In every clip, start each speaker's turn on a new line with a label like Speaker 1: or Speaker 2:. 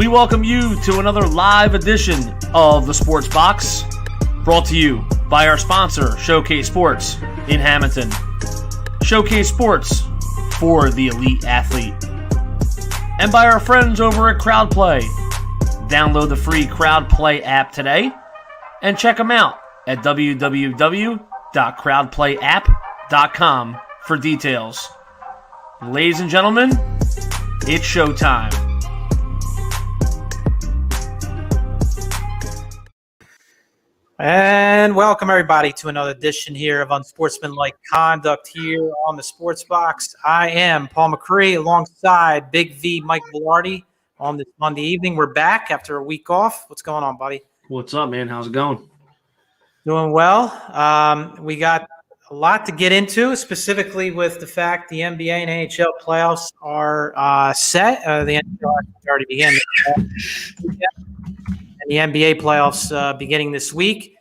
Speaker 1: We welcome you to another live edition of the Sports Box, brought to you by our sponsor, Showcase Sports in Hammonton. Showcase Sports for the elite athlete. And by our friends over at CrowdPlay. Download the free CrowdPlay app today and check them out at www.crowdplayapp.com for details. Ladies and gentlemen, it's showtime.
Speaker 2: And welcome everybody to another edition here of Unsportsmanlike Conduct here on the Sports Box. I am Paul Macrie alongside Big V Mike Velardi on this Monday evening. We're back after a week off. What's going on, buddy?
Speaker 1: What's up, man? How's it going?
Speaker 2: Doing well. We got a lot to get into, specifically with the fact the NBA and NHL playoffs are set. The NHL already began, and the NBA playoffs beginning this week.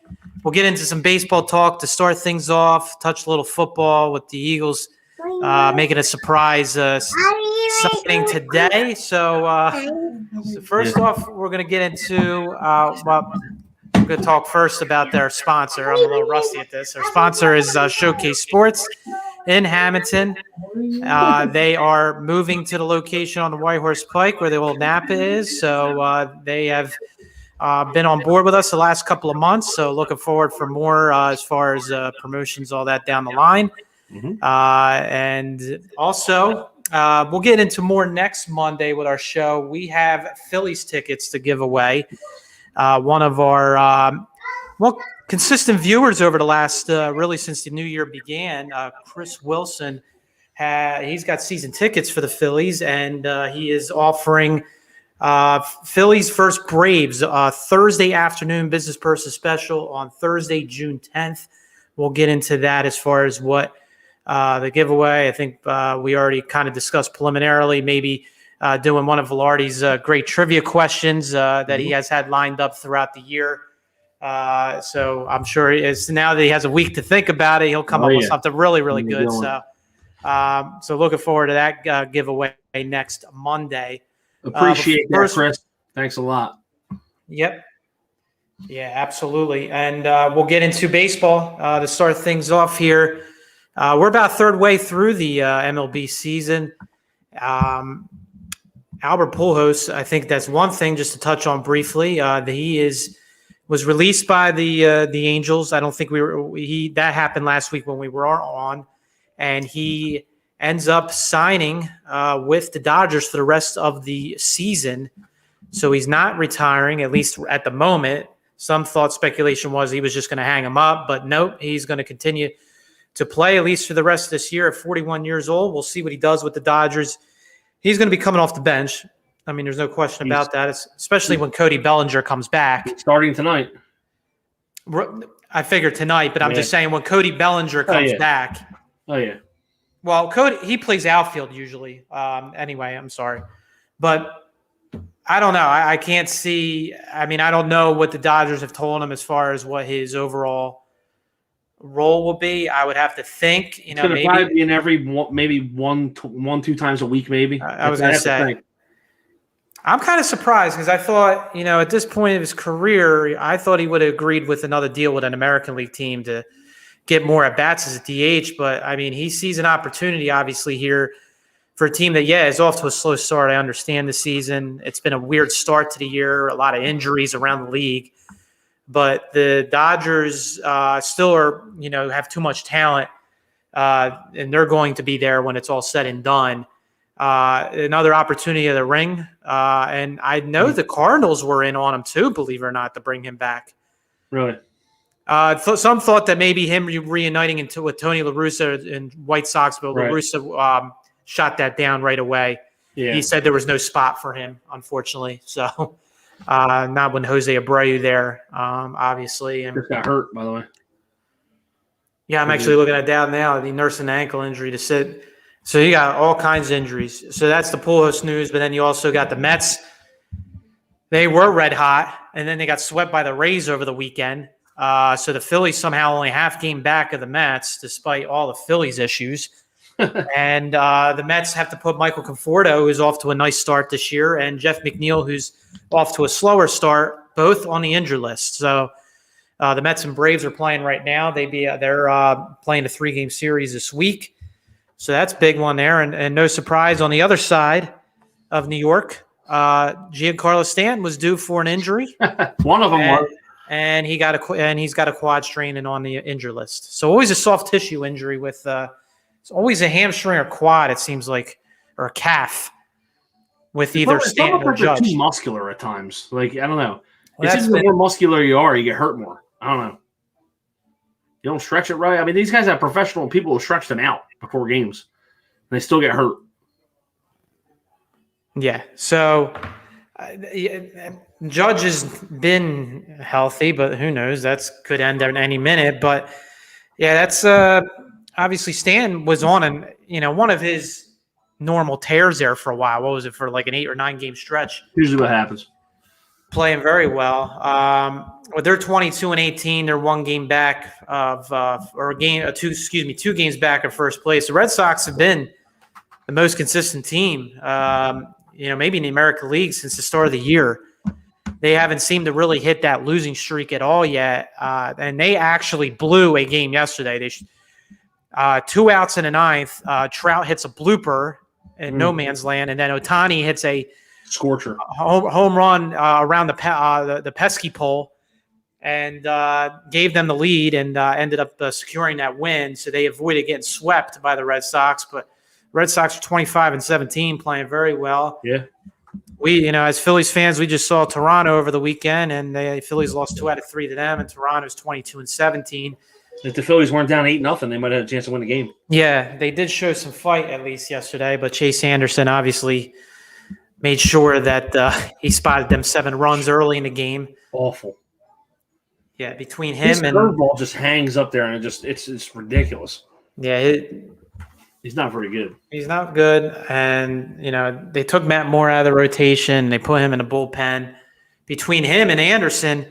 Speaker 2: We'll get into some baseball talk to start things off, touch a little football with the Eagles making a surprise signing today. So first off, we're going to get into we're going to talk first about their sponsor. I'm a little rusty at this. Our sponsor is Showcase Sports in Hammonton. They are moving to the location on the White Horse Pike where the old Napa is. So they have been on board with us the last couple of months. So looking forward for more as far as promotions, all that down the line. Mm-hmm. And also, we'll get into more next Monday with our show. We have Phillies tickets to give away. One of our consistent viewers over the last really since the new year began, Chris Wilson, he's got season tickets for the Phillies, and he is offering Phillies versus Braves Thursday afternoon business person special on Thursday, June 10th. We'll get into that as far as what the giveaway. I think we already kind of discussed preliminarily, maybe doing one of Velardi's great trivia questions that he has had lined up throughout the year. So I'm sure now that he has a week to think about it, he'll come up with something really, really good. So looking forward to that giveaway next Monday.
Speaker 1: Appreciate that, Chris. Thanks a lot.
Speaker 2: Yep. Yeah, absolutely. And we'll get into baseball to start things off here. We're about third way through the MLB season. Albert Pujols, I think that's one thing just to touch on briefly. He was released by the Angels. I don't think that happened last week when we were on, and he ends up signing with the Dodgers for the rest of the season. So he's not retiring, at least at the moment. Some thought speculation was he was just going to hang him up, but nope, he's going to continue to play at least for the rest of this year at 41 years old. We'll see what he does with the Dodgers. He's going to be coming off the bench. I mean, there's no question about that, especially when Cody Bellinger comes back.
Speaker 1: Starting tonight.
Speaker 2: I figured tonight, but I'm just saying when Cody Bellinger comes back.
Speaker 1: Oh, yeah.
Speaker 2: Well, Cody, he plays outfield usually. Anyway, I'm sorry. But I don't know. I can't see. I mean, I don't know what the Dodgers have told him as far as what his overall role will be. I would have to think.
Speaker 1: It's going to probably be in every maybe one, 2 times a week, maybe.
Speaker 2: I was going to say. I'm kind of surprised because I thought, at this point of his career, I thought he would have agreed with another deal with an American League team to get more at-bats as a DH. But, I mean, he sees an opportunity, obviously, here for a team that, is off to a slow start. I understand the season. It's been a weird start to the year, a lot of injuries around the league. But the Dodgers still are, have too much talent, and they're going to be there when it's all said and done. Another opportunity at the ring. And I know the Cardinals were in on him too, believe it or not, to bring him back.
Speaker 1: Really?
Speaker 2: Some thought that maybe him reuniting with Tony La Russa in White Sox, but La Russa shot that down right away. Yeah. He said there was no spot for him, unfortunately. So not when Jose Abreu there, obviously. And
Speaker 1: just got hurt, by the way.
Speaker 2: Yeah, I'm actually looking at that now. He nursed an ankle injury to sit. So you got all kinds of injuries. So that's the Pujols news. But then you also got the Mets. They were red hot, and then they got swept by the Rays over the weekend. So the Phillies somehow only half game back of the Mets, despite all the Phillies issues. And the Mets have to put Michael Conforto, who's off to a nice start this year, and Jeff McNeil, who's off to a slower start, both on the injured list. So the Mets and Braves are playing right now. They're playing a 3-game series this week. So that's a big one there. And no surprise, on the other side of New York, Giancarlo Stanton was due for an injury.
Speaker 1: One of them was.
Speaker 2: And he's got a quad strain and on the injury list. So always a soft tissue injury with it's always a hamstring or quad, it seems like, or a calf with either Stanton or Judge.
Speaker 1: Too muscular at times. Like, I don't know.
Speaker 2: Well,
Speaker 1: it's just the more muscular you are, you get hurt more. I don't know. You don't stretch it right. I mean, these guys have professional people who stretch them out before games. And they still get hurt.
Speaker 2: Yeah. So Judge has been healthy, but who knows? That could end at any minute. But yeah, that's obviously Stan was on one of his normal tears there for a while. What was it, for like an 8 or 9 game stretch?
Speaker 1: Usually what happens.
Speaker 2: Playing very well. Well, they're 22-18. They're 1 game back of two games back of first place. The Red Sox have been the most consistent team, maybe in the American League since the start of the year. They haven't seemed to really hit that losing streak at all yet. And they actually blew a game yesterday. They 2 outs in the 9th. Trout hits a blooper in no man's land, and then Ohtani hits a
Speaker 1: scorcher
Speaker 2: home run around the pesky pole, and gave them the lead, and ended up securing that win. So they avoided getting swept by the Red Sox. But Red Sox are 25-17, playing very well.
Speaker 1: Yeah.
Speaker 2: We, as Phillies fans, we just saw Toronto over the weekend, and the Phillies lost 2 out of 3 to them, and Toronto's 22-17.
Speaker 1: If the Phillies weren't down 8-0, they might have had a chance to win the game.
Speaker 2: Yeah, they did show some fight at least yesterday, but Chase Anderson obviously made sure that he spotted them 7 runs early in the game.
Speaker 1: Awful.
Speaker 2: Yeah, between him
Speaker 1: His
Speaker 2: and
Speaker 1: curveball just hangs up there, and it's ridiculous.
Speaker 2: Yeah,
Speaker 1: he's not very good.
Speaker 2: He's not good, and they took Matt Moore out of the rotation. They put him in the bullpen. Between him and Anderson,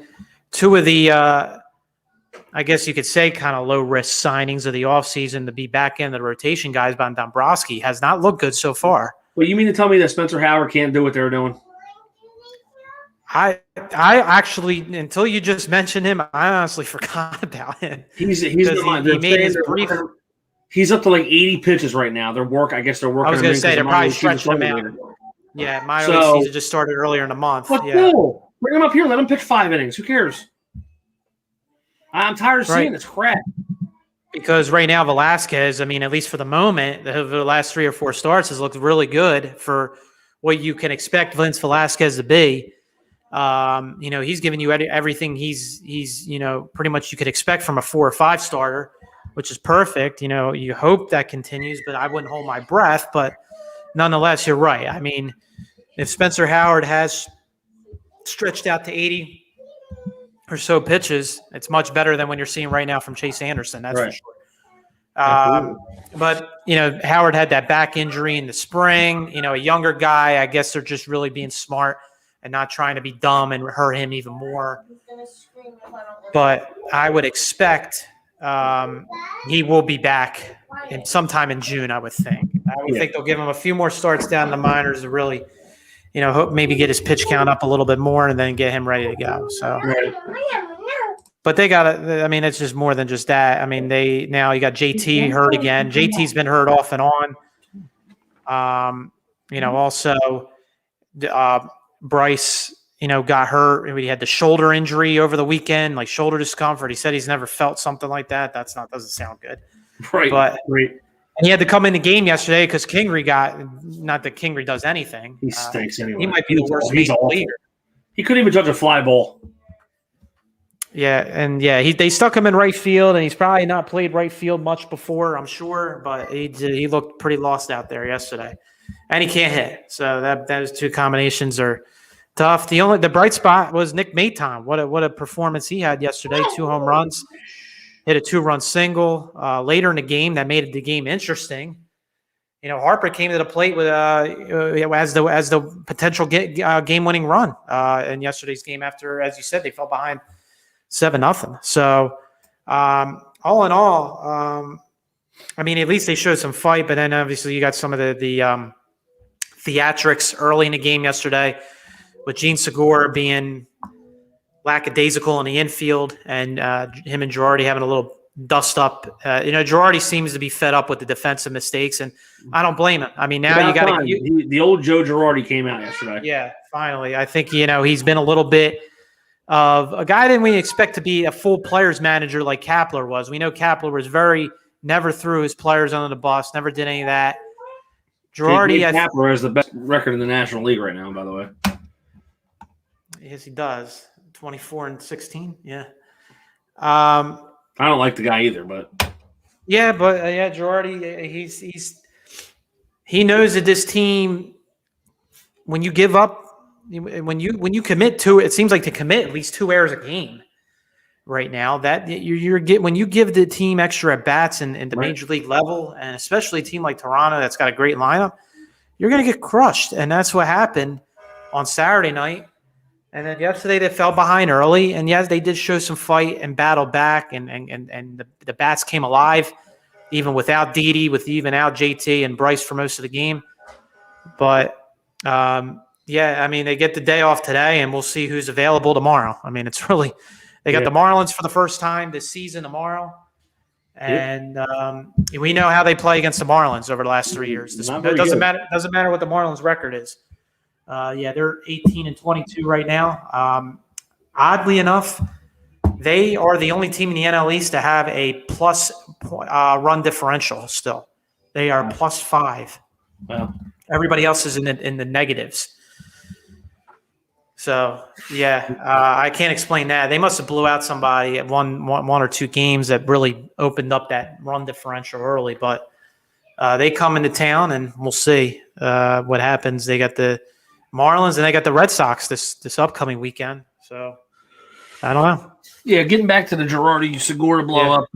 Speaker 2: 2 of the I guess you could say kind of low-risk signings of the offseason to be back in the rotation guys. But Dombrowski has not looked good so far.
Speaker 1: Well, you mean to tell me that Spencer Howard can't do what they're doing?
Speaker 2: I actually, until you just mentioned him, I honestly forgot about him.
Speaker 1: He made his brief. He's up to like 80 pitches right now. I guess they're working.
Speaker 2: I was going to say they're probably stretching him out. Yeah, minor league season just started earlier in the month.
Speaker 1: But
Speaker 2: yeah.
Speaker 1: No, bring him up here. Let him pitch 5 innings. Who cares? I'm tired of seeing this crap.
Speaker 2: Because right now, Velasquez, at least for the moment, the last 3 or 4 starts has looked really good for what you can expect Vince Velasquez to be. He's giving you everything he's pretty much you could expect from a 4 or 5 starter, which is perfect. You hope that continues, but I wouldn't hold my breath. But nonetheless, you're right. If Spencer Howard has stretched out to 80 or so pitches, it's much better than when you're seeing right now from Chase Anderson. That's right. For sure. But Howard had that back injury in the spring. A younger guy. I guess they're just really being smart and not trying to be dumb and hurt him even more. But I would expect he will be back sometime in June, I would think. I would think they'll give him a few more starts down in the minors to really, hope maybe get his pitch count up a little bit more and then get him ready to go. So, but they got to, it's just more than just that. Now you got JT hurt again. JT's been hurt off and on. Also, Bryce, got hurt. He had the shoulder injury over the weekend, like shoulder discomfort. He said he's never felt something like that. Doesn't sound good.
Speaker 1: Right.
Speaker 2: But and he had to come in the game yesterday because Kingery not that Kingery does anything.
Speaker 1: He stinks anyway.
Speaker 2: He might be the worst leader.
Speaker 1: He couldn't even judge a fly ball.
Speaker 2: Yeah, and they stuck him in right field, and he's probably not played right field much before, I'm sure, but he looked pretty lost out there yesterday. And he can't hit. So those 2 combinations are tough. The bright spot was Nick Maton. What a performance he had yesterday. 2 home runs, hit a 2-run single later in the game that made the game interesting. Harper came to the plate with as the potential game-winning run in yesterday's game after, as you said, they fell behind 7-0. So all in all, I mean, at least they showed some fight, but then obviously you got some of the theatrics early in the game yesterday with Gene Segura being lackadaisical in the infield and him and Girardi having a little dust up. Girardi seems to be fed up with the defensive mistakes, and I don't blame him. I mean, now you got to –
Speaker 1: the old Joe Girardi came out yesterday.
Speaker 2: Yeah, finally. I think, he's been a little bit of a guy that we expect to be a full players manager like Kapler was. We know Kapler was never threw his players under the bus, never did any of that. Girardi,
Speaker 1: Kapler has the best record in the National League right now, by the way.
Speaker 2: Yes, he does. 24-16. Yeah.
Speaker 1: I don't like the guy either, but
Speaker 2: Girardi, he knows that this team, when you give up, when you commit to it seems like to commit at least 2 errors a game right now. That when you give the team extra at bats in the major league level, and especially a team like Toronto that's got a great lineup, you're going to get crushed, and that's what happened on Saturday night. And then yesterday they fell behind early, and yes, they did show some fight and battle back, and the bats came alive, even without Didi, out JT and Bryce for most of the game. But I mean, they get the day off today, and we'll see who's available tomorrow. I mean, it's really they got the Marlins for the first time this season tomorrow, and we know how they play against the Marlins over the last 3 years. It doesn't matter what the Marlins' record is. They're 18-22 right now. Oddly enough, they are the only team in the NL East to have a plus run differential still. They are +5.
Speaker 1: Wow.
Speaker 2: Everybody else is in the negatives. So, I can't explain that. They must have blew out somebody at one or two games that really opened up that run differential early. But they come into town, and we'll see what happens. They got the Marlins, and they got the Red Sox this upcoming weekend. So, I don't know.
Speaker 1: Yeah, getting back to the Girardi Segura blow up,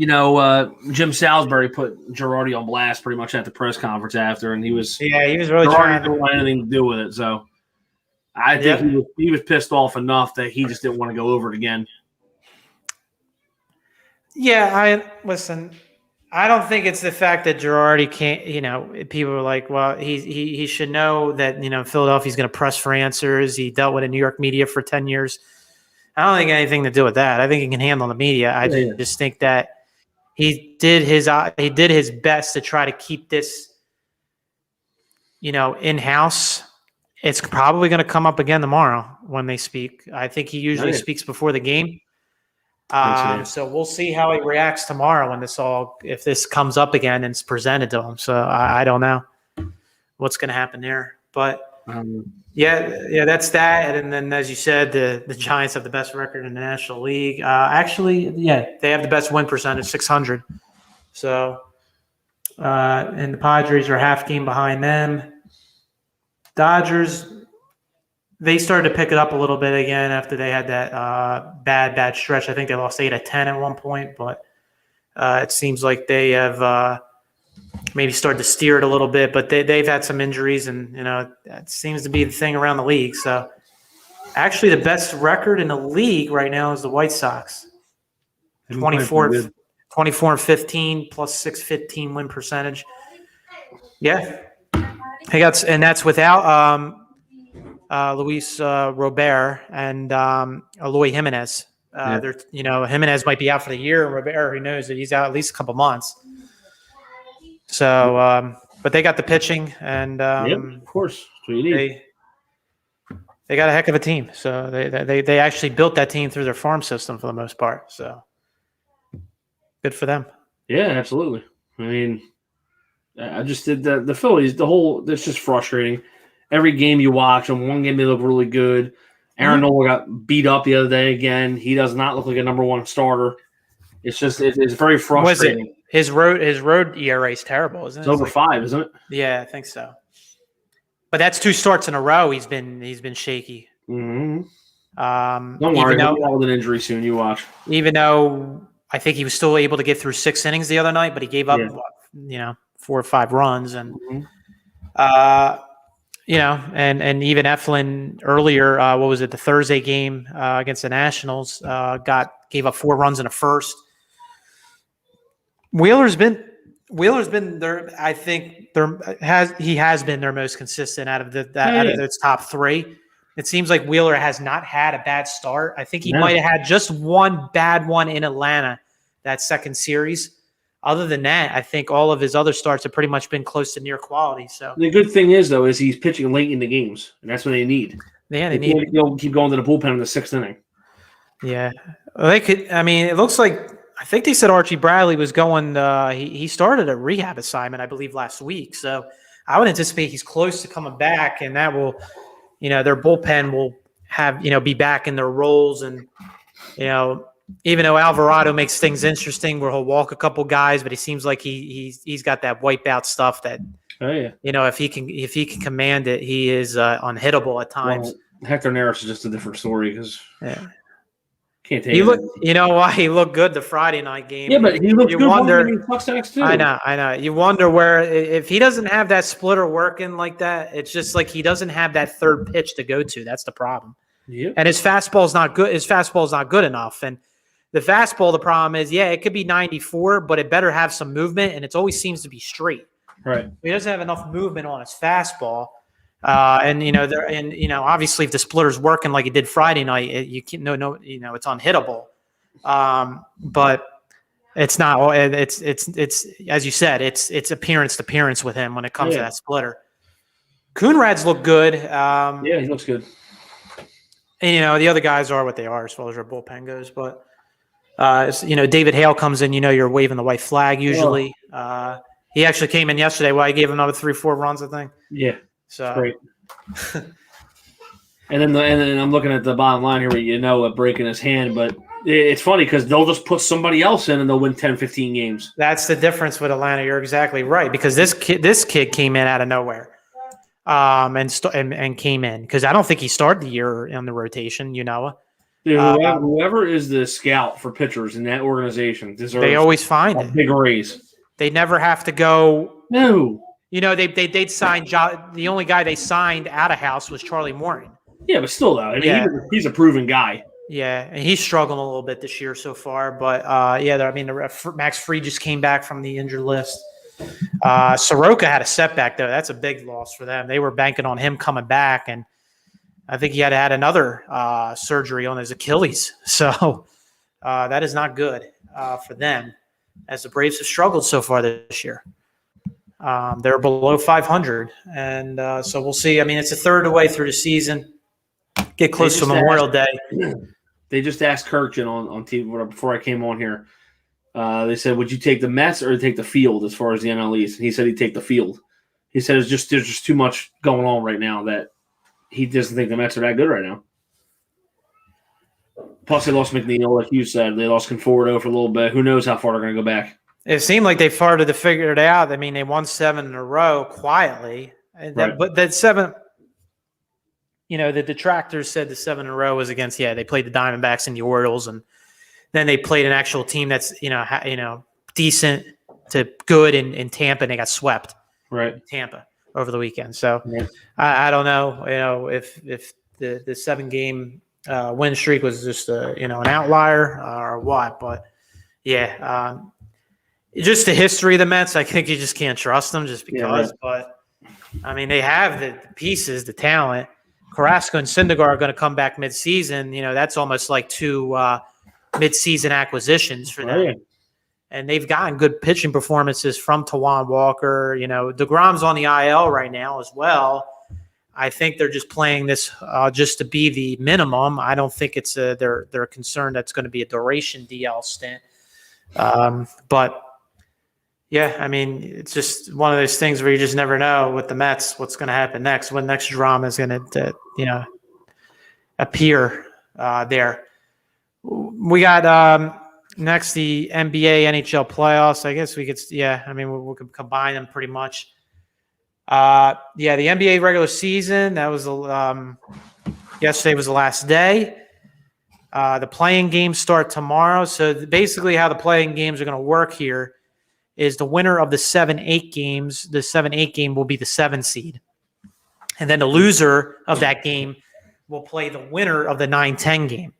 Speaker 1: Jim Salisbury put Girardi on blast pretty much at the press conference after, and he was
Speaker 2: really trying
Speaker 1: to want anything to do with it. So I think he was pissed off enough that he just didn't want to go over it again.
Speaker 2: Yeah, I don't think it's the fact that Girardi can't. People are like, well, he should know that Philadelphia's going to press for answers. He dealt with the New York media for 10 years. I don't think anything to do with that. I think he can handle the media. I just think that he did his best to try to keep this, in-house. It's probably going to come up again tomorrow when they speak. I think he usually speaks before the game. So we'll see how he reacts tomorrow if this comes up again and it's presented to him. So I don't know what's going to happen there, but. That's that. And then, as you said, the Giants have the best record in the National League. They have the best win percentage, 600. So, and the Padres are a half game behind them. Dodgers, they started to pick it up a little bit again after they had that bad stretch. I think they lost 8 of 10 at one point, but it seems like they have maybe started to steer it a little bit, but they've had some injuries, and that seems to be the thing around the league. So actually the best record in the league right now is the White Sox. 24-15 plus 615 win percentage. Yeah. And that's without Luis Robert and Eloy Jimenez. Jimenez might be out for the year, and Robert, who knows that he's out at least a couple months. So, but they got the pitching, and
Speaker 1: of course,
Speaker 2: they got a heck of a team. So they actually built that team through their farm system for the most part. So good for them.
Speaker 1: Yeah, absolutely. I mean, I just did the Phillies. It's just frustrating. Every game you watch, and one game they look really good. Aaron Nola got beat up the other day again. He does not look like a number one starter. It's very frustrating.
Speaker 2: His road ERA is terrible, isn't it?
Speaker 1: It's over 5, isn't it?
Speaker 2: Yeah, I think so. But that's 2 starts in a row. He's been shaky.
Speaker 1: Mm-hmm. Don't worry, he'll be out with an injury soon. You watch. Even
Speaker 2: though I think he was still able to get through 6 innings the other night, but he gave up 4 or 5 runs, and and even Eflin earlier. What was it? The Thursday game against the Nationals gave up 4 runs in a first. Wheeler's been Wheeler's been there. I think he has been their most consistent out of of those top three. It seems like Wheeler has not had a bad start. I think he might have had just one bad one in Atlanta, that second series. Other than that, I think all of his other starts have pretty much been close to near quality. So
Speaker 1: the good thing is, though, is he's pitching late in the games, and that's what they need.
Speaker 2: Yeah, they need.
Speaker 1: They'll keep going to the bullpen in the sixth inning.
Speaker 2: Yeah, well, they could. I mean, it looks like I think they said Archie Bradley was going. He started a rehab assignment, I believe, last week. So I would anticipate he's close to coming back, and that will, their bullpen will have be back in their roles, and even though Alvarado makes things interesting, where he'll walk a couple guys, but he seems like he's got that wipeout stuff that.
Speaker 1: Oh yeah.
Speaker 2: If he can command it, he is unhittable at times.
Speaker 1: Well, Hector Neris is just a different story because can't take
Speaker 2: why he looked good the Friday night game.
Speaker 1: Yeah, but he looked good. Too.
Speaker 2: I know. You wonder where if he doesn't have that splitter working like that, it's just like he doesn't have that third pitch to go to. That's the problem.
Speaker 1: Yeah.
Speaker 2: And his fastball's not good. His fastball's not good enough. And the fastball, the problem is, it could be 94, but it better have some movement, and it always seems to be straight.
Speaker 1: Right.
Speaker 2: He doesn't have enough movement on his fastball. Obviously if the splitter's working like it did Friday night, it's unhittable. But it's not, it's, as you said, it's appearance to appearance with him when it comes to that splitter. Coonrad's look good.
Speaker 1: He looks good.
Speaker 2: And, the other guys are what they are as far as our bullpen goes, but, David Hale comes in, you're waving the white flag usually. He actually came in yesterday. I gave him another 3-4 runs, I think.
Speaker 1: Yeah.
Speaker 2: So
Speaker 1: great. and then I'm looking at the bottom line here where breaking his hand, but it's funny because they'll just put somebody else in and they'll win 10, 15 games.
Speaker 2: That's the difference with Atlanta. You're exactly right, because this kid came in out of nowhere. And came in because I don't think he started the year on the rotation,
Speaker 1: Whoever is the scout for pitchers in that organization deserves
Speaker 2: they always find
Speaker 1: a big raise.
Speaker 2: They never have to go.
Speaker 1: No.
Speaker 2: They'd sign the only guy they signed out of house was Charlie Morton.
Speaker 1: Yeah, but still, though. I mean, he's a proven guy.
Speaker 2: Yeah, and he's struggling a little bit this year so far. But, Max Fried just came back from the injured list. Soroka had a setback, though. That's a big loss for them. They were banking on him coming back, and I think he had another surgery on his Achilles. So that is not good for them, as the Braves have struggled so far this year. They're below 500, and so we'll see. I mean, it's a third of the way through the season. Get close to Memorial Day.
Speaker 1: They just asked Kirkjian on TV before I came on here. They said, would you take the Mets or take the field as far as the NL East? And he said he'd take the field. He said there's just too much going on right now that he doesn't think the Mets are that good right now. Plus, they lost McNeil, like you said. They lost Conforto for a little bit. Who knows how far they're going to go back.
Speaker 2: It seemed like they started to figure it out. I mean, they won 7 in a row quietly. But that 7 – the detractors said the 7 in a row was against, they played the Diamondbacks and the Orioles, and then they played an actual team that's, decent to good in Tampa, and they got swept.
Speaker 1: Right.
Speaker 2: In Tampa over the weekend. So I don't know, if the 7-game win streak was just an outlier or what, but just the history of the Mets, I think you just can't trust them just because. But I mean, they have the pieces, the talent. Carrasco and Syndergaard are going to come back mid-season. That's almost like 2 mid-season acquisitions for them. And they've gotten good pitching performances from Tawan Walker. DeGrom's on the IL right now as well. I think they're just playing this just to be the minimum. I don't think it's they're concerned that's going to be a duration DL stint. But I mean, it's just one of those things where you just never know with the Mets what's going to happen next, when next drama is going to appear there. We got next the NBA, NHL playoffs. I guess we could, we could combine them pretty much. The NBA regular season, that was yesterday was the last day. The playing games start tomorrow. So basically how the playing games are going to work here is the winner of the 7-8 games. The 7-8 game will be the 7 seed. And then the loser of that game will play the winner of the 9-10 game.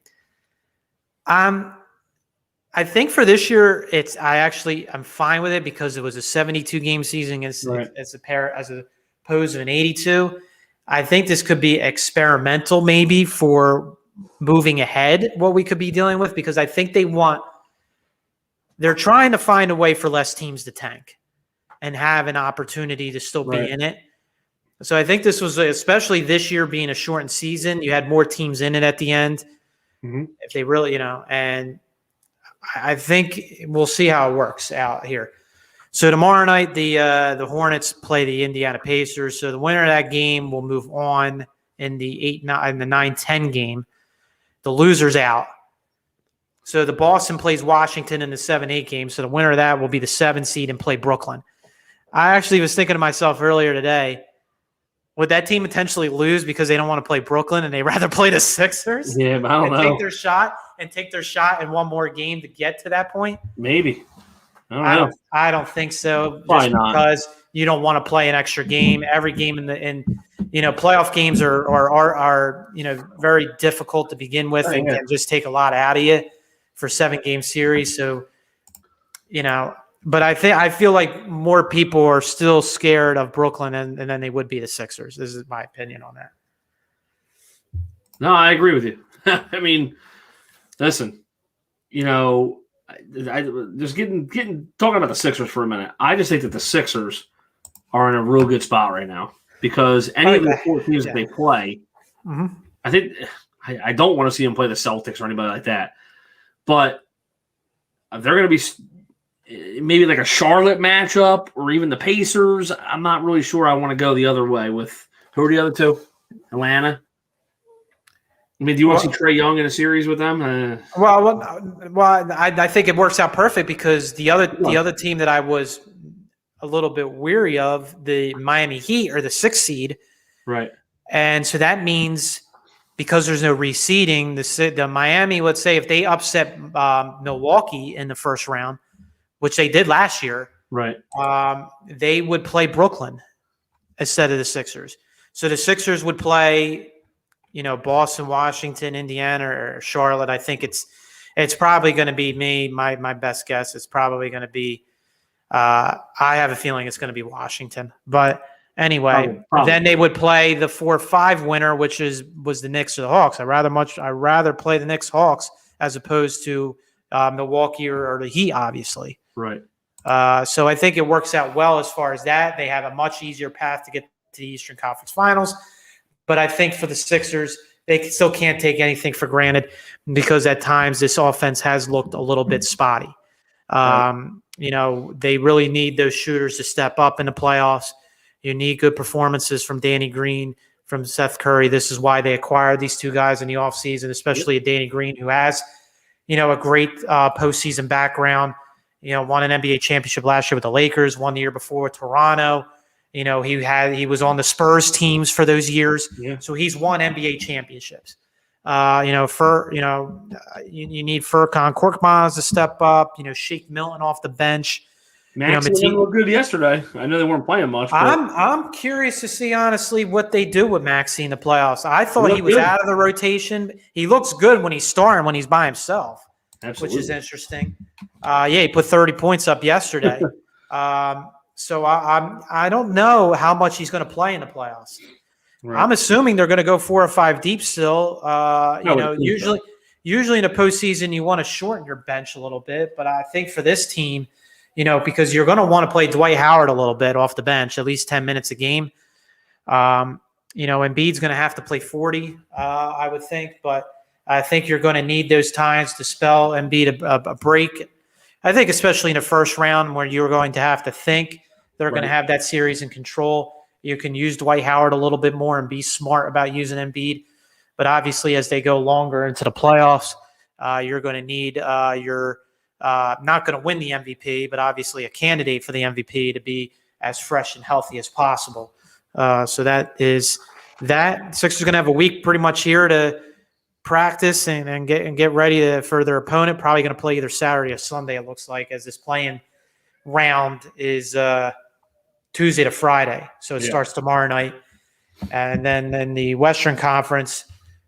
Speaker 2: I I think for this year, I'm fine with it because it was a 72 game season as opposed to an 82. I think this could be experimental maybe for moving ahead what we could be dealing with, because I think they're trying to find a way for less teams to tank and have an opportunity to still be in it. So I think this was, especially this year being a shortened season, you had more teams in it at the end. If they really, and I think we'll see how it works out here. So tomorrow night, the Hornets play the Indiana Pacers. So the winner of that game will move on in the 9-10 game. The loser's out. So the Boston plays Washington in the 7-8 game. So the winner of that will be the 7 seed and play Brooklyn. I actually was thinking to myself earlier today, would that team potentially lose because they don't want to play Brooklyn and they rather play the Sixers?
Speaker 1: Yeah, but I don't know.
Speaker 2: Take their shot in one more game to get to that point?
Speaker 1: Maybe. I
Speaker 2: don't think so.
Speaker 1: Probably not.
Speaker 2: Because you don't want to play an extra game. Every game in playoff games are very difficult to begin with and can just take a lot out of you for 7-game series. So, but I feel like more people are still scared of Brooklyn and then they would be the Sixers. This is my opinion on that.
Speaker 1: No, I agree with you. I mean, listen, I just talking about the Sixers for a minute. I just think that the Sixers are in a real good spot right now because any of the 4 teams that they play, I think I don't want to see them play the Celtics or anybody like that, but they're going to be maybe like a Charlotte matchup or even the Pacers. I'm not really sure I want to go the other way with who are the other two? Atlanta. I mean, do you want to see Trae Young in a series with them?
Speaker 2: I think it works out perfect because the other team that I was a little bit weary of, the Miami Heat, are the 6th seed.
Speaker 1: Right.
Speaker 2: And so that means because there's no reseeding, the Miami, let's say if they upset Milwaukee in the first round, which they did last year,
Speaker 1: right?
Speaker 2: They would play instead of the Sixers. So the Sixers would play, Boston, Washington, Indiana, or Charlotte. I think it's probably going to be my best guess. It's probably going to be. I have a feeling it's going to be Washington, but anyway, probably. Then they would play the 4-5 winner, which was the Knicks or the Hawks. I'd rather play the Knicks Hawks as opposed to Milwaukee or the Heat, obviously.
Speaker 1: Right.
Speaker 2: So I think it works out well as far as that. They have a much easier path to get to the Eastern Conference Finals. But I think for the Sixers, they still can't take anything for granted because at times this offense has looked a little bit spotty. They really need those shooters to step up in the playoffs. You need good performances from Danny Green, from Seth Curry. This is why they acquired these 2 guys in the offseason, especially a Danny Green who has, a great postseason background. Won an NBA championship last year with the Lakers, won the year before with Toronto. He was on the Spurs teams for those years. Yeah. So he's won NBA championships. You need Furkan Korkmaz to step up, Shake Milton off the bench.
Speaker 1: Macrie didn't look good yesterday. I know they weren't playing much. But
Speaker 2: I'm curious to see, honestly, what they do with Macrie in the playoffs. I thought he was out of the rotation. He looks good when he's starting, when he's by himself. Absolutely. Which is interesting. He put 30 points up yesterday. So I don't know how much he's going to play in the playoffs. Right. I'm assuming they're going to go 4 or 5 deep still. Usually in the postseason you want to shorten your bench a little bit, but I think for this team, because you're going to want to play Dwight Howard a little bit off the bench, at least 10 minutes a game. Embiid's going to have to play 40, I would think, but I think you're going to need those times to spell Embiid a break. I think especially in the first round where you're going to have to think they're going to have that series in control. You can use Dwight Howard a little bit more and be smart about using Embiid. But obviously as they go longer into the playoffs, you're going to need you're not going to win the MVP, but obviously a candidate for the MVP to be as fresh and healthy as possible. So that is that. Sixers are going to have a week pretty much here to practice and get ready for their opponent. Probably going to play either Saturday or Sunday, it looks like, as this playing round is Tuesday to Friday. So it starts tomorrow night. And then in the Western Conference,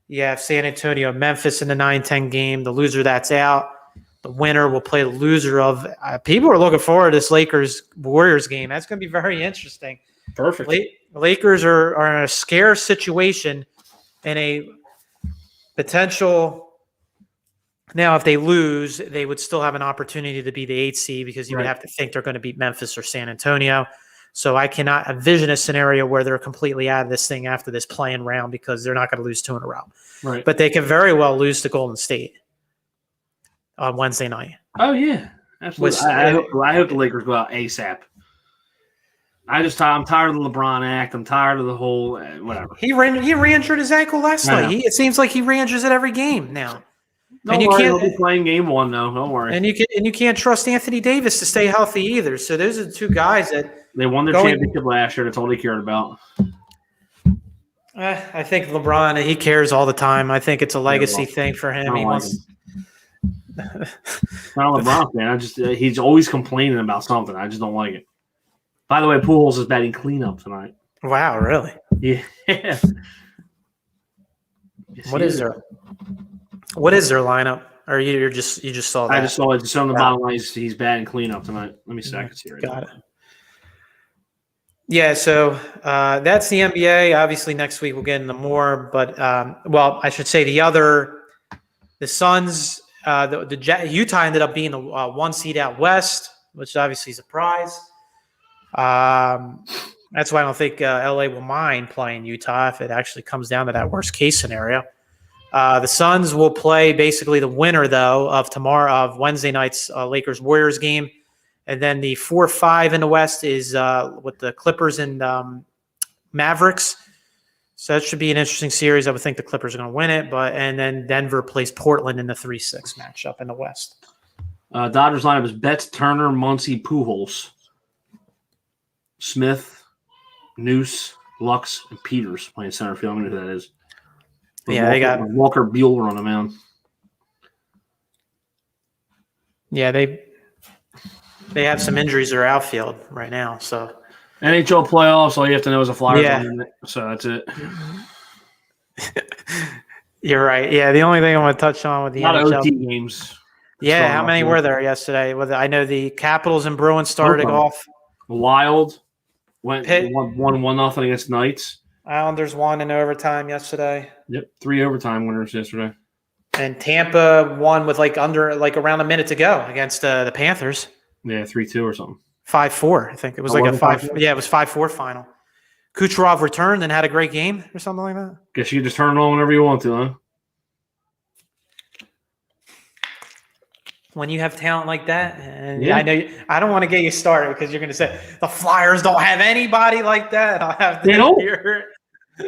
Speaker 2: you have San Antonio, Memphis in the 9-10 game. The loser that's out The winner will play the loser of. People are looking forward to this Lakers-Warriors game. That's going to be very interesting.
Speaker 1: Perfect.
Speaker 2: Lakers are in a scarce situation and a potential. Now, if they lose, they would still have an opportunity to be the 8th seed because you would have to think they're going to beat Memphis or San Antonio. So I cannot envision a scenario where they're completely out of this thing after this play-in round because they're not going to lose 2 in a row.
Speaker 1: Right.
Speaker 2: But they can very well lose to Golden State on Wednesday night.
Speaker 1: Oh, yeah. Absolutely. I hope the Lakers go out ASAP. I'm tired of the LeBron act. I'm tired of the whole whatever.
Speaker 2: He re-injured his ankle last night. It seems like he re-injures it every game now.
Speaker 1: Don't worry, he'll be playing game 1 though. Don't worry.
Speaker 2: And you can't trust Anthony Davis to stay healthy either. So those are the 2 guys that
Speaker 1: they won their championship last year. That's all they cared about.
Speaker 2: I think LeBron, he cares all the time. I think it's a legacy thing for him. He wants.
Speaker 1: Not a LeBron fan. He's always complaining about something. I just don't like it. By the way, Pujols is batting cleanup tonight.
Speaker 2: Wow, really?
Speaker 1: Yeah.
Speaker 2: Yes, What is their lineup? Or you just saw that?
Speaker 1: I just saw it. Just on the bottom line, he's batting cleanup tonight. Let me see. I can see it.
Speaker 2: Got it. Yeah, so that's the NBA. Obviously, next week we'll get into more. But I should say the Suns. The Utah ended up being the 1 seed out west, which obviously is a prize. That's why I don't think LA will mind playing Utah if it actually comes down to that worst case scenario. The Suns will play basically the winner though of Wednesday night's Lakers-Warriors game, and then the 4-5 in the West is with the Clippers and Mavericks. So that should be an interesting series. I would think the Clippers are going to win it, and then Denver plays Portland in the 3-6 matchup in the West.
Speaker 1: Dodgers lineup is Betts, Turner, Muncy, Pujols, Smith, Noose, Lux, and Peters playing center field. I don't know who that is.
Speaker 2: They got
Speaker 1: Walker Buehler on the mound.
Speaker 2: Yeah, they have some injuries to their outfield right now. So
Speaker 1: NHL playoffs, all you have to know is a Flyers win it. So that's it.
Speaker 2: You're right. Yeah, the only thing I want to touch on with the NHL
Speaker 1: OT games.
Speaker 2: Yeah, how many were there yesterday? I know the Capitals and Bruins started off.
Speaker 1: Wild went 1-0 against Knights.
Speaker 2: Islanders won in overtime yesterday.
Speaker 1: Yep, 3 overtime winners yesterday.
Speaker 2: And Tampa won with around a minute to go against the Panthers.
Speaker 1: Yeah, 3-2 or something.
Speaker 2: 5-4, I think it was a 5. Yeah, it was 5-4 final. Kucherov returned and had a great game or something like that.
Speaker 1: Guess you can just turn it on whenever you want to, huh?
Speaker 2: When you have talent like that, and I know I don't want to get you started because you're going to say the Flyers don't have anybody like that. I'll have
Speaker 1: they don't.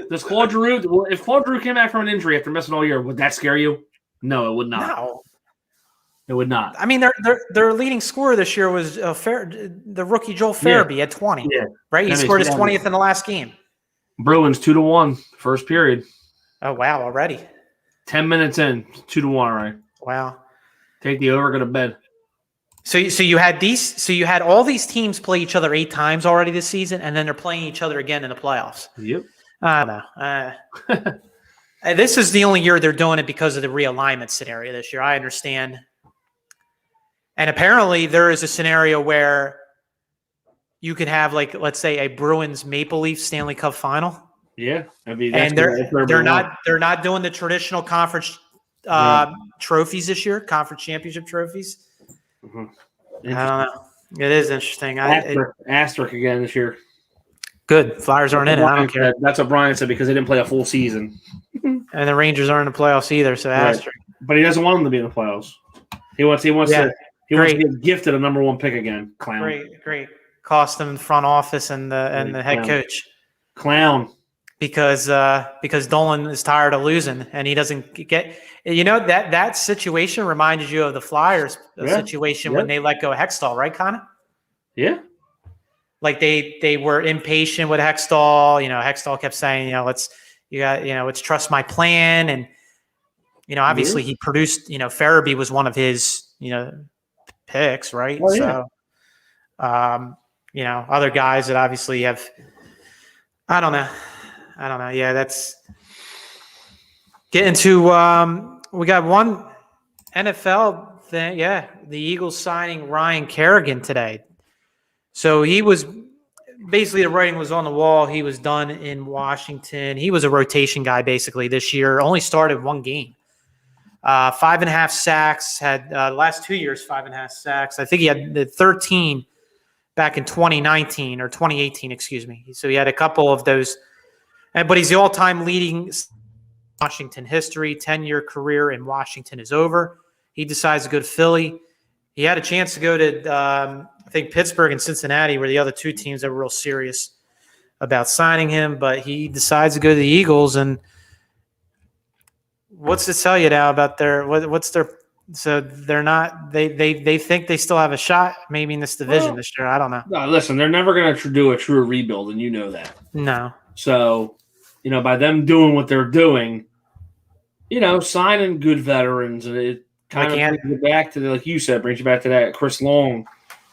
Speaker 1: Does Claude Giroux? If Claude Giroux came back from an injury after missing all year, would that scare you? No, it would not.
Speaker 2: No,
Speaker 1: it would not.
Speaker 2: I mean, their leading scorer this year was the rookie Joel Farabee at 20.
Speaker 1: Yeah,
Speaker 2: right. He scored his 20th in the last game.
Speaker 1: Bruins 2-1 first period.
Speaker 2: Oh wow! Already
Speaker 1: 10 minutes in, 2-1. Right.
Speaker 2: Wow.
Speaker 1: Take the over, go to bed.
Speaker 2: So you had all these teams play each other 8 times already this season, and then they're playing each other again in the playoffs.
Speaker 1: Yep.
Speaker 2: I don't know. This is the only year they're doing it because of the realignment scenario this year. I understand. And apparently there is a scenario where you could have, let's say, a Bruins Maple Leafs Stanley Cup final.
Speaker 1: Yeah.
Speaker 2: They're not doing the traditional conference trophies this year, conference championship trophies.
Speaker 1: Mm-hmm.
Speaker 2: I don't know. It is interesting.
Speaker 1: Asterisk again this year.
Speaker 2: Good. Flyers aren't in it. I don't care.
Speaker 1: That's what Brian said because they didn't play a full season.
Speaker 2: And the Rangers aren't in the playoffs either, so asterisk.
Speaker 1: But he doesn't want them to be in the playoffs. He wants to get gifted a number 1 pick again. Clown.
Speaker 2: Great. Cost them the front office and the head coach.
Speaker 1: Clown.
Speaker 2: Because Dolan is tired of losing and he doesn't get that situation reminded you of the Flyers situation when they let go of Hextall, right, Connor?
Speaker 1: Yeah.
Speaker 2: Like they were impatient with Hextall. Hextall kept saying, let's trust my plan. And, obviously he produced, Farabee was one of his, picks, right?
Speaker 1: Oh, yeah.
Speaker 2: So, other guys that obviously have, I don't know. Yeah, that's getting to, we got one NFL thing, yeah, the Eagles signing Ryan Kerrigan today. So he was basically the writing was on the wall. He was done in Washington. He was a rotation guy basically this year. Only started one game. 5.5 sacks. Had last 2 years 5.5 sacks. I think he had the 13 back in 2019 or 2018. Excuse me. So he had a couple of those. But he's the all-time leading Washington history. 10-year career in Washington is over. He decides to go to Philly. He had a chance to go to, I think, Pittsburgh and Cincinnati were the other two teams that were real serious about signing him, but he decides to go to the Eagles. And what's to tell you now about what's their – so they're not – they think they still have a shot maybe in this division this year. I don't know.
Speaker 1: No, listen, they're never going to do a true rebuild, and you know that.
Speaker 2: No.
Speaker 1: So, by them doing what they're doing, signing good veterans, and it kind of brings you back to like you said, brings you back to that Chris Long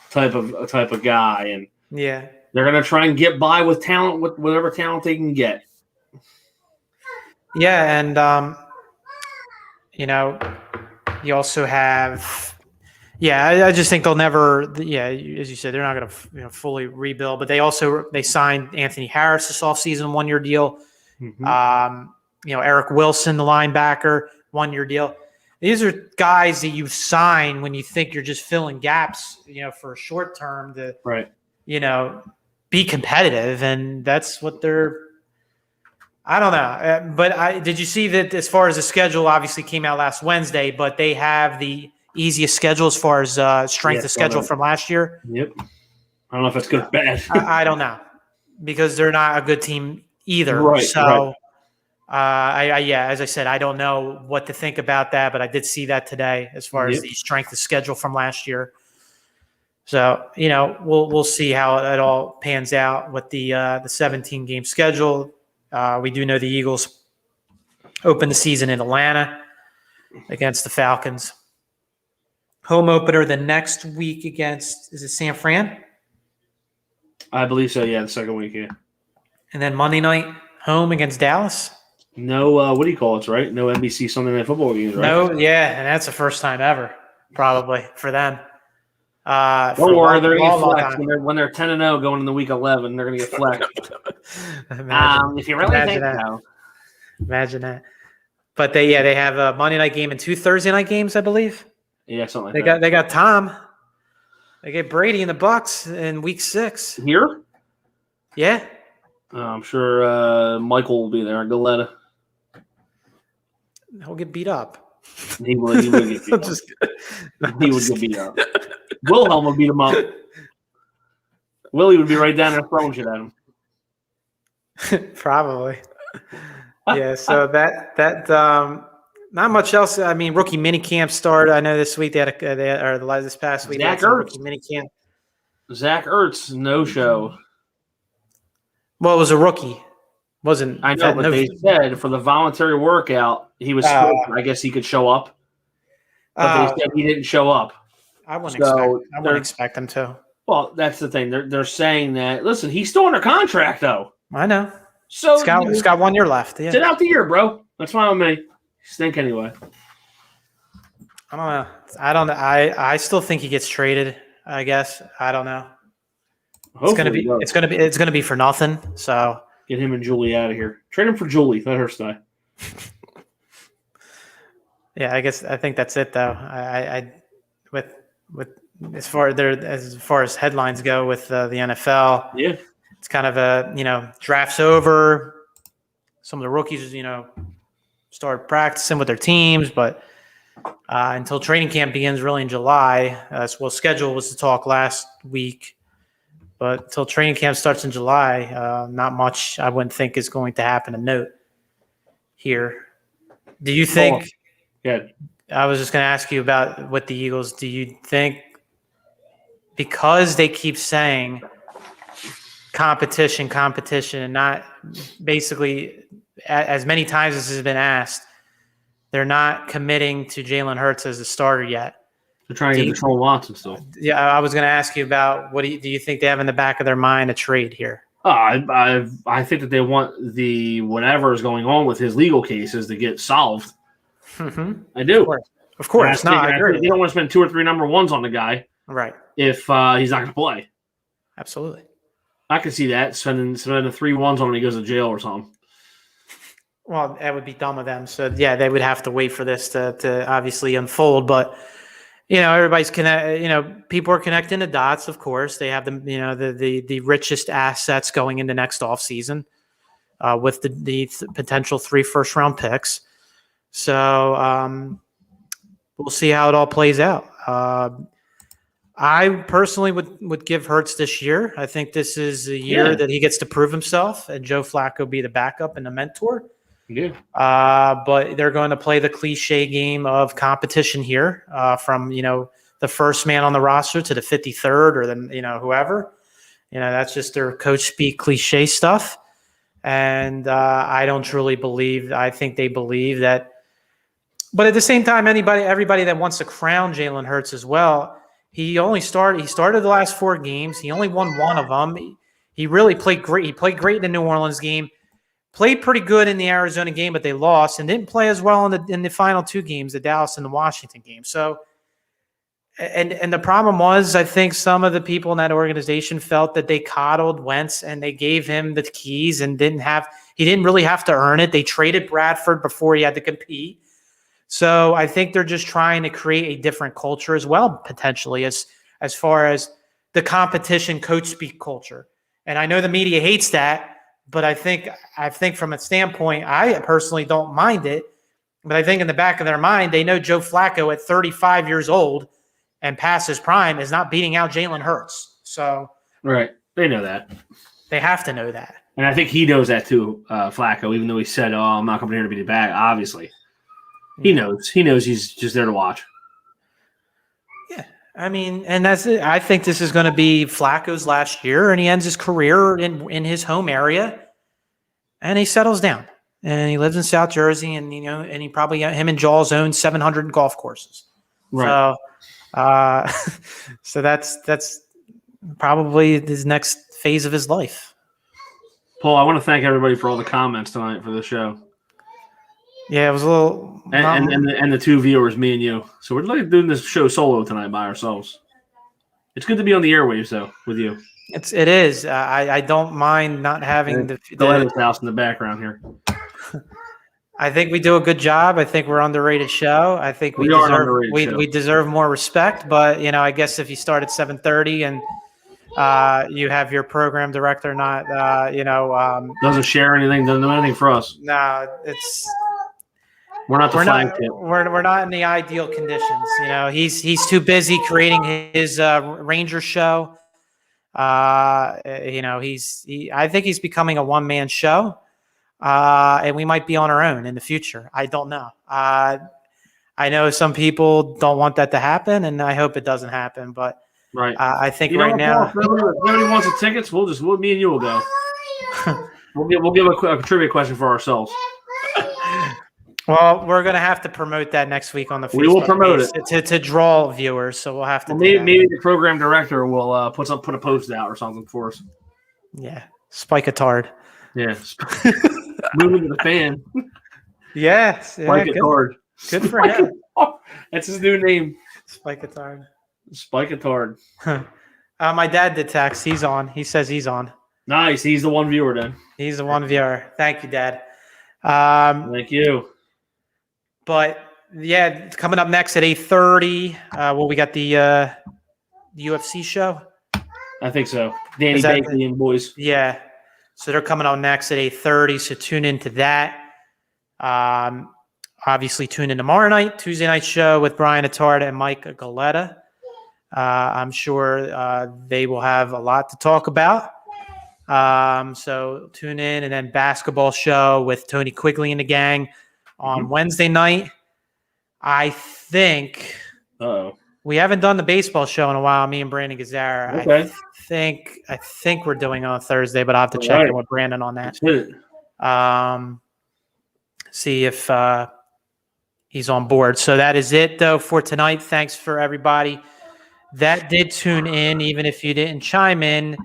Speaker 1: type of guy, and
Speaker 2: yeah,
Speaker 1: they're gonna try and get by with talent, with whatever talent they can get.
Speaker 2: Yeah, and you also have, I just think they'll never, as you said, they're not gonna fully rebuild, but they signed Anthony Harris this offseason, 1-year deal. Mm-hmm. Eric Wilson, the linebacker, 1-year deal. These are guys that you sign when you think you're just filling gaps, for a short term to, be competitive. And that's what I don't know. But did you see that as far as the schedule obviously came out last Wednesday, but they have the easiest schedule as far as strength of schedule from last year?
Speaker 1: Yep. I don't know if that's good or bad.
Speaker 2: I don't know, because they're not a good team either.
Speaker 1: Right.
Speaker 2: So, as I said, I don't know what to think about that, but I did see that today as far as the strength of schedule from last year. So, we'll see how it all pans out with the 17-game schedule. We do know the Eagles open the season in Atlanta against the Falcons. Home opener the next week against, is it San Fran?
Speaker 1: I believe so, yeah, the second week, yeah.
Speaker 2: And then Monday night, home against Dallas.
Speaker 1: No, what do you call it, right? No NBC Sunday Night Football games, right?
Speaker 2: No, yeah, and that's the first time ever, probably, for them.
Speaker 1: Don't worry, they're going to get flexed. When they're 10-0 going into week 11, they're going to get flexed. If you really think so.
Speaker 2: Imagine that. But they have a Monday night game and 2 Thursday night games, I believe.
Speaker 1: Yeah, something like that.
Speaker 2: They got Tom. They get Brady and the Bucks in week 6.
Speaker 1: Here?
Speaker 2: Yeah.
Speaker 1: I'm sure Michael will be there. Galetta.
Speaker 2: He'll get beat up.
Speaker 1: He would get beat up. He would get beat up. Wilhelm would beat him up. Willie would be right down there throwing shit at him.
Speaker 2: Probably. Yeah, so that not much else. I mean, rookie minicamp started. I know this week this past week.
Speaker 1: Zach
Speaker 2: Ertz. Rookie minicamp.
Speaker 1: Zach Ertz, no show.
Speaker 2: Well, it was a rookie. Wasn't
Speaker 1: I know, but they said for the voluntary workout, he was I guess he could show up. But they said he didn't show up.
Speaker 2: I wouldn't expect him to.
Speaker 1: Well, that's the thing. They're saying that, listen, he's still under contract, though.
Speaker 2: I know.
Speaker 1: So
Speaker 2: it's got 1 year left. Yeah.
Speaker 1: Sit out the year, bro. That's fine with me. Stink anyway.
Speaker 2: I don't know. I still think he gets traded, I guess. I don't know. It's gonna be for nothing. So
Speaker 1: get him and Julie out of here. Trade him for Julie. Let her stay.
Speaker 2: Yeah, I think that's it though. I with as far as headlines go with the NFL.
Speaker 1: Yeah,
Speaker 2: it's kind of a draft's over. Some of the rookies start practicing with their teams, but until training camp begins really in July, schedule was to talk last week. But until training camp starts in July, not much I wouldn't think is going to happen to note here. Do you think I was just going to ask you about with the Eagles, do you think because they keep saying competition, and not basically as many times as has been asked, they're not committing to Jalen Hurts as a starter yet?
Speaker 1: They're trying to get Deshaun Watson still.
Speaker 2: Yeah, I was going to ask you about what do you think they have in the back of their mind a trade here?
Speaker 1: I think that they want the whatever is going on with his legal cases to get solved.
Speaker 2: Mm-hmm.
Speaker 1: I do.
Speaker 2: Of Of course. No, I agree.
Speaker 1: You don't want to spend 2 or 3 number ones on the guy.
Speaker 2: Right.
Speaker 1: If he's not going to play.
Speaker 2: Absolutely.
Speaker 1: I can see that, spending 3 ones on when he goes to jail or something.
Speaker 2: Well, that would be dumb of them. So, yeah, they would have to wait for this to obviously unfold. But, everybody's people are connecting the dots, of course. They have the richest assets going into next offseason with the potential 3 first-round picks. So, we'll see how it all plays out. I personally would give Hurts this year. I think this is a year that he gets to prove himself, and Joe Flacco be the backup and the mentor.
Speaker 1: Yeah.
Speaker 2: But they're going to play the cliche game of competition here, from the first man on the roster to the 53rd, or then whoever. That's just their coach speak cliche stuff, and I don't truly believe. I think they believe that. But at the same time, everybody that wants to crown Jalen Hurts as well. He started the last 4 games. He only won 1 of them. He really played great. He played great in the New Orleans game. Played pretty good in the Arizona game, but they lost, and didn't play as well in the final 2 games, the Dallas and the Washington game. So, and the problem was, I think some of the people in that organization felt that they coddled Wentz and they gave him the keys and he didn't really have to earn it. They traded Bradford before he had to compete. So I think they're just trying to create a different culture as well, potentially, as far as the competition coach speak culture. And I know the media hates that, but I think from a standpoint, I personally don't mind it. But I think in the back of their mind, they know Joe Flacco at 35 years old and past his prime is not beating out Jalen Hurts. So
Speaker 1: right, they know that.
Speaker 2: They have to know that.
Speaker 1: And I think he knows that too, Flacco, even though he said, I'm not coming here to be the bag, obviously. He knows. He knows he's just there to watch.
Speaker 2: Yeah. I mean, and that's it. I think this is going to be Flacco's last year, and he ends his career in his home area, and he settles down. And he lives in South Jersey, and and he probably him and Jaws own 700 golf courses.
Speaker 1: Right.
Speaker 2: So that's probably his next phase of his life.
Speaker 1: Paul, I want to thank everybody for all the comments tonight for the show.
Speaker 2: Yeah, it was a little
Speaker 1: and the 2 viewers, me and you. So we're like doing this show solo tonight by ourselves. It's good to be on the airwaves though with you.
Speaker 2: It is. I don't mind not having the
Speaker 1: house in the background here.
Speaker 2: I think we do a good job. I think we're an underrated show. I think we deserve more respect. But I guess if you start at 7:30 and you have your program director not
Speaker 1: doesn't share anything, doesn't do anything for us.
Speaker 2: No,
Speaker 1: we're not the flagship.
Speaker 2: We're not in the ideal conditions. He's too busy creating his Ranger show. I think he's becoming a one-man show, and we might be on our own in the future. I don't know. I know some people don't want that to happen, and I hope it doesn't happen. But
Speaker 1: right,
Speaker 2: I think right now,
Speaker 1: if anybody wants the tickets, me and you will go. we'll give a trivia question for ourselves.
Speaker 2: Well, we're going to have to promote that next week on the Facebook.
Speaker 1: We will promote
Speaker 2: it to draw viewers, so we'll have to.
Speaker 1: Maybe the program director will put a post out or something for us.
Speaker 2: Yeah, Spike-a-tard.
Speaker 1: Yeah, moving to the fan.
Speaker 2: Yes,
Speaker 1: Spike-a-tard.
Speaker 2: Good for him.
Speaker 1: That's his new name.
Speaker 2: Spike-a-tard.
Speaker 1: Spike-a-tard.
Speaker 2: My dad did text. He's on. He says he's on.
Speaker 1: Nice. He's the one viewer then.
Speaker 2: He's the one viewer. Thank you, Dad.
Speaker 1: Thank you.
Speaker 2: But yeah, coming up next at 8:30. We got the UFC show.
Speaker 1: I think so. Danny Bakley and boys.
Speaker 2: Yeah. So they're coming on next at 8:30. So tune into that. Obviously, tune in tomorrow night, Tuesday night show with Brian Attarda and Mike Galetta. I'm sure they will have a lot to talk about. So tune in, and then basketball show with Tony Quigley and the gang on Wednesday night. I think we haven't done the baseball show in a while. Me and Brandon Gazzara.
Speaker 1: Okay.
Speaker 2: I think we're doing it on Thursday, but I'll have to check in with Brandon on that. See if he's on board. So that is it, though, for tonight. Thanks for everybody that did tune in, even if you didn't chime in.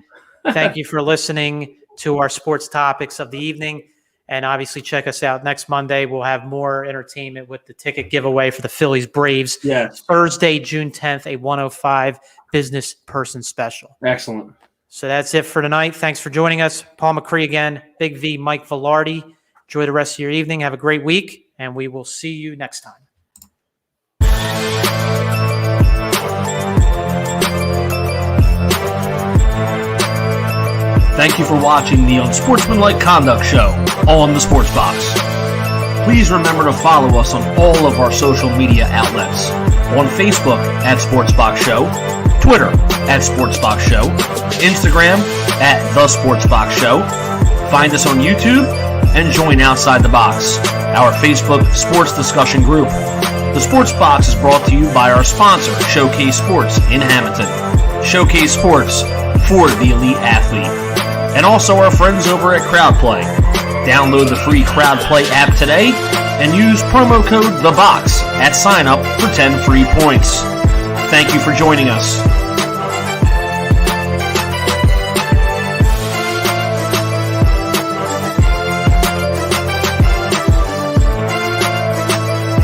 Speaker 2: Thank you for listening to our sports topics of the evening. And obviously check us out next Monday. We'll have more entertainment with the ticket giveaway for the Phillies Braves.
Speaker 1: Yes.
Speaker 2: Thursday, June 10th, a 105 business person special.
Speaker 1: Excellent.
Speaker 2: So that's it for tonight. Thanks for joining us. Paul Macrie again, Big V, Mike Velardi. Enjoy the rest of your evening. Have a great week, and we will see you next time.
Speaker 1: Thank you for watching the Unsportsmanlike Conduct Show on the Sports Box. Please remember to follow us on all of our social media outlets. On Facebook at Sportsbox Show, Twitter at Sportsbox Show, Instagram at The Sportsbox Show. Find us on YouTube and join Outside the Box, our Facebook sports discussion group. The Sports Box is brought to you by our sponsor, Showcase Sports in Hammonton. Showcase Sports for the elite athlete. And also our friends over at CrowdPlay. Download the free CrowdPlay app today and use promo code THEBOX at sign up for 10 free points. Thank you for joining us.